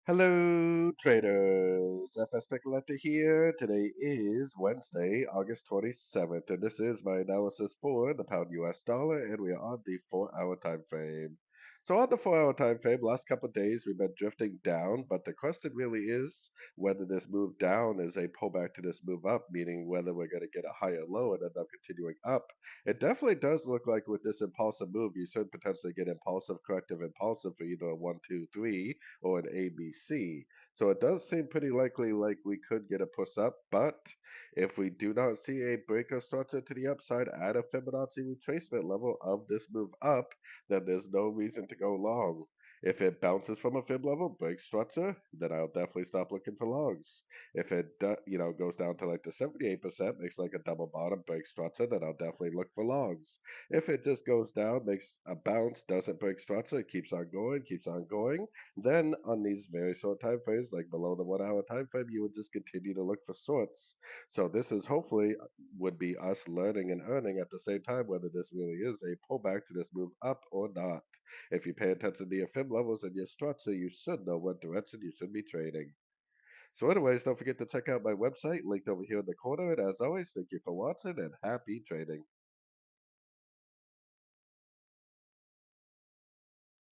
Hello, traders. FX Pip Collector here. Today is Wednesday, August 27th, and this is my analysis for the pound US dollar, and we are on the 4-hour time frame. So, on the 4-hour time frame, last couple of days we've been drifting down, but the question really is whether this move down is a pullback to this move up, meaning whether we're going to get a higher low and end up continuing up. It definitely does look like with this impulsive move, you should potentially get impulsive, corrective, impulsive for either a 1, 2, 3 or an ABC. So it does seem pretty likely like we could get a push up, but if we do not see a breaker structure to the upside at a Fibonacci retracement level of this move up, then there's no reason to go long. If it bounces from a fib level, breaks structure, then I'll definitely stop looking for longs. If it goes down to like the 78%, makes like a double bottom, breaks structure, then I'll definitely look for longs. If it just goes down, makes a bounce, doesn't break structure, keeps on going, then on these very short time frames, like below the 1 hour time frame, you would just continue to look for shorts. So this is hopefully would be us learning and earning at the same time whether this really is a pullback to this move up or not. If you pay attention to your fib levels and your structure, you should know what direction you should be trading. So anyways, don't forget to check out my website linked over here in the corner. And as always, thank you for watching and happy trading.